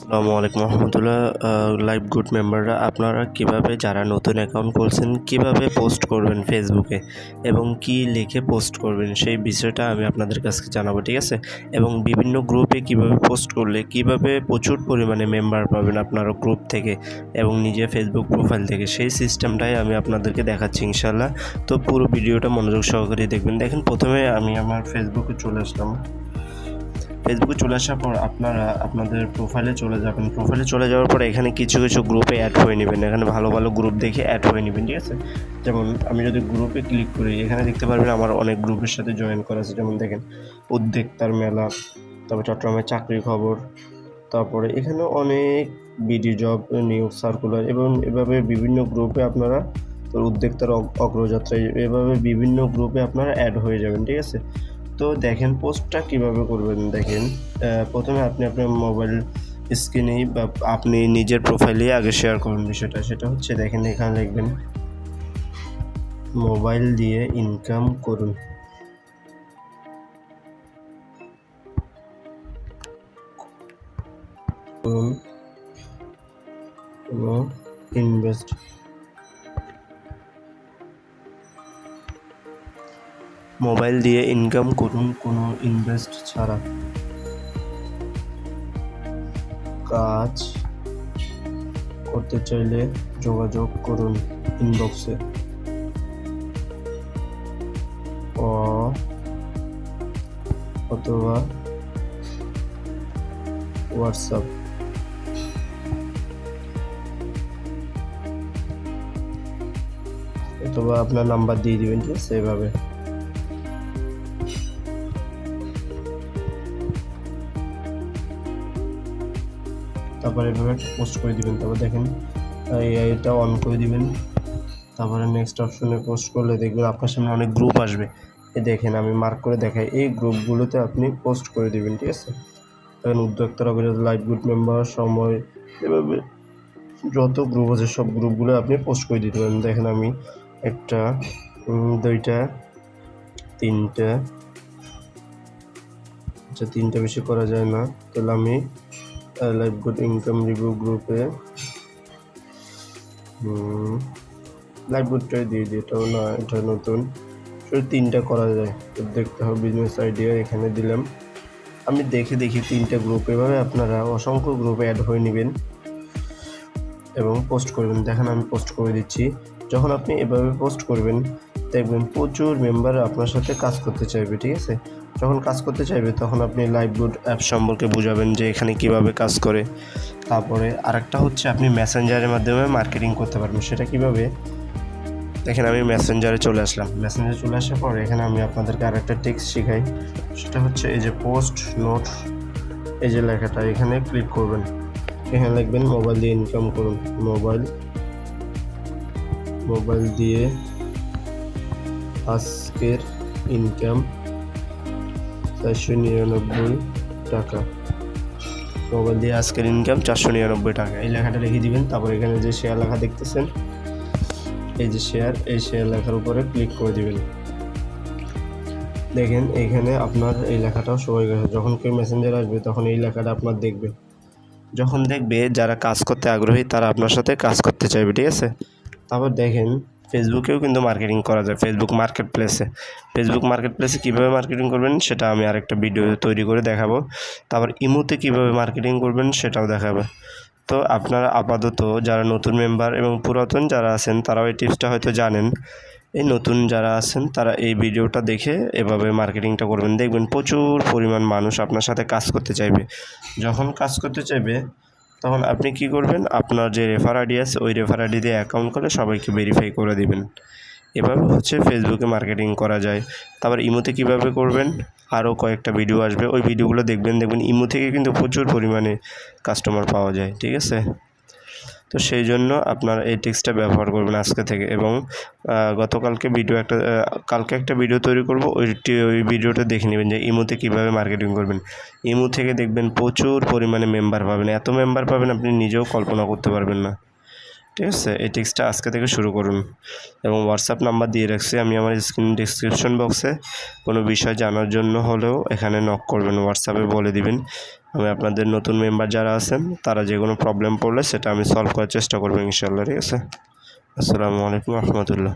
আসসালামু আলাইকুম রহমতুল্লাহ। Live good মেম্বাররা আপনারা কিভাবে যারা নতুন অ্যাকাউন্ট খুলছেন কিভাবে পোস্ট করবেন ফেসবুকে এবং কি লিখে পোস্ট করবেন সেই বিষয়টা আমি আপনাদের কাছে জানাবো, ঠিক আছে? এবং বিভিন্ন গ্রুপে কিভাবে পোস্ট করলে কিভাবে প্রচুর পরিমাণে মেম্বার পাবেন আপনারা গ্রুপ থেকে এবং নিজের ফেসবুক প্রোফাইল থেকে, সেই সিস্টেমটাই আমি আপনাদেরকে দেখাচ্ছি ইনশাল্লাহ। তো পুরো ভিডিওটা মনোযোগ সহকারে দেখবেন। দেখেন, প্রথমে আমি আমার ফেসবুকে চলে আসলাম। ফেসবুকে চলে আসার পর আপনারা আপনাদের প্রোফাইলে চলে যাবেন। প্রোফাইলে চলে যাওয়ার পর এখানে কিছু গ্রুপে অ্যাড হয়ে নেবেন। এখানে ভালো ভালো গ্রুপ দেখে অ্যাড হয়ে নেবেন, ঠিক আছে? যেমন আমি যদি গ্রুপে ক্লিক করি, এখানে দেখতে পারবেন আমার অনেক গ্রুপের সাথে জয়েন করা আছে। যেমন দেখেন, উদ্যোক্তার মেলা, তারপর চট্টগ্রামের চাকরির খবর, তারপরে এখানে অনেক বিডি জব, নিউজ সার্কুলার এবং এভাবে বিভিন্ন গ্রুপে আপনারা উদ্যোক্তার অগ্রযাত্রায় এভাবে বিভিন্ন গ্রুপে আপনারা অ্যাড হয়ে যাবেন, ঠিক আছে? তো দেখেন পোস্টটা কিভাবে করবেন। দেখেন, প্রথমে আপনি আপনার মোবাইল স্ক্রিনেই বা আপনি নিজের প্রোফাইলেই আগে শেয়ার করুন বিষয়টা। সেটা হচ্ছে, দেখেন এখানে লিখবেন মোবাইল দিয়ে ইনকাম করুন। ইনভেস্ট মোবাইল দিয়ে ইনকাম করুন কোনো ইনভেস্ট ছাড়া। কাজ করতে চাইলে যোগাযোগ করুন ইনবক্সে অথবা হোয়াটসঅ্যাপ। অথবা আপনার নাম্বার দিয়ে দিবেন, ঠিক আছে? এভাবে তারপরে এভাবে একটা পোস্ট করে দিবেন। তারপর দেখেন এটা অন করে দিবেন। তারপরে নেক্সট অপশনে পোস্ট করলে দেখবেন আপনার সামনে অনেক গ্রুপ আসবে। দেখেন আমি মার্ক করে দেখাই, এই গ্রুপগুলোতে আপনি পোস্ট করে দিবেন, ঠিক আছে? দেখেন উদ্যোক্তারা, লাইভ গুড মেম্বার, সময়, এভাবে যত গ্রুপ আছে সব গ্রুপগুলো আপনি পোস্ট করে দিতে পারেন। দেখেন আমি একটা, দুইটা, তিনটা, আচ্ছা তিনটা বেশি করা যায় না, তাহলে আমি লাইভ গুড ইনকাম রিভিউ গ্রুপে লাইভ গুডটাই দিয়ে দিই। এটাও না, এটা নতুন, শুধু তিনটা করা যায়। তো দেখতে হবে বিজনেস আইডিয়া, এখানে দিলাম। আমি দেখে তিনটা গ্রুপ, এভাবে আপনারা অসংখ্য গ্রুপে অ্যাড হয়ে নেবেন এবং পোস্ট করবেন। দেখেন আমি পোস্ট করে দিচ্ছি। যখন আপনি এভাবে পোস্ট করবেন দেখবেন প্রচুর মেম্বার আপনার সাথে কাজ করতে চাইবে, ঠিক আছে? যখন কাজ করতে চাইবে তখন আপনি লাইভ গুড অ্যাপ সম্পর্কে বুঝাবেন যে এখানে কিভাবে কাজ করে। তারপরে আরেকটা হচ্ছে আপনি মেসেঞ্জারের মাধ্যমে মার্কেটিং করতে পারবেন। সেটা কিভাবে, দেখেন আমি মেসেঞ্জারে চলে আসলাম। মেসেঞ্জারে চলে আসার পর এখানে আমি আপনাদেরকে আরেকটা টেক্সট শেখাই। সেটা হচ্ছে এই যে পোস্ট নোট, এই যে লেখাটা, এখানে ক্লিক করবেন। এখানে লিখবেন মোবাইল দিয়ে ইনকাম করুন। মোবাইল দিয়ে আজকের ইনকাম 499 টাকা। মোবাইল দিয়ে আজকের ইনকাম 499 টাকা, এই লেখাটা লিখে দিবেন। তারপর এখানে যে শেয়ার লেখা দেখতেছেন, এই যে শেয়ার, এই শেয়ার লেখার উপরে ক্লিক করে দিবেন। দেখেন এখানে আপনার এই লেখাটাও শো হয়ে গেছে। যখন কেউ মেসেঞ্জার আসবে তখন এই লেখাটা আপনার দেখবে। যখন দেখবে যারা কাজ করতে আগ্রহী তারা আপনার সাথে কাজ করতে চাইবে, ঠিক আছে? তারপর দেখেন ফেসবুকেও কিন্তু মার্কেটিং করা যায়। ফেসবুক মার্কেট প্লেসে কীভাবে মার্কেটিং করবেন সেটা আমি আরেকটা ভিডিও তৈরি করে দেখাবো। তারপর ইমোতে কীভাবে মার্কেটিং করবেন সেটাও দেখাবো। তো আপনারা আপাতত যারা নতুন মেম্বার এবং পুরাতন যারা আছেন তারাও এই টিপসটা হয়তো জানেন। এই নতুন যারা আছেন তারা এই ভিডিওটা দেখে এভাবে মার্কেটিংটা করবেন। দেখবেন প্রচুর পরিমাণ মানুষ আপনার সাথে কাজ করতে চাইবে। যখন কাজ করতে চাইবে তখন আপনি কি করবেন, আপনার যে রেফার আইডি আছে ওই রেফার আইডি দিয়ে অ্যাকাউন্ট করে সবাইকে ভেরিফাই করে দিবেন। এভাবে হচ্ছে ফেসবুকে মার্কেটিং করা যায়। তারপর ইমোতে কীভাবে করবেন আরও কয়েকটা ভিডিও আসবে, ওই ভিডিওগুলো দেখবেন ইমো থেকে কিন্তু প্রচুর পরিমাণে কাস্টমার পাওয়া যায়, ঠিক আছে? তো সেই জন্য আপনারা এই টিক্সটা ব্যবহার করবেন আজকে থেকে। এবং কালকে একটা ভিডিও তৈরি করব, ওই ভিডিওটা দেখে নেবেন যে ইমোতে কীভাবে মার্কেটিং করবেন। ইমো থেকে দেখবেন প্রচুর পরিমাণে মেম্বার পাবেন, এত মেম্বার পাবেন আপনি নিজেও কল্পনা করতে পারবেন না, ঠিক আছে? এই টিক্সটা আজকে থেকে শুরু করুন। এবং হোয়াটসঅ্যাপ নাম্বার দিয়ে রাখছি আমি আমার স্ক্রিন ডিসক্রিপশন বক্সে। কোনো বিষয় জানার জন্য হলেও এখানে নক করবেন, হোয়াটসঅ্যাপে বলে দিবেন আমি আপনাদের নতুন মেম্বার যারা আছেন তারা যে কোনো প্রবলেম পড়লে সেটা আমি সলভ করার চেষ্টা করবো ইনশাআল্লাহ। ঠিক আছে, আসসালামু আলাইকুম রহমতুল্লাহ।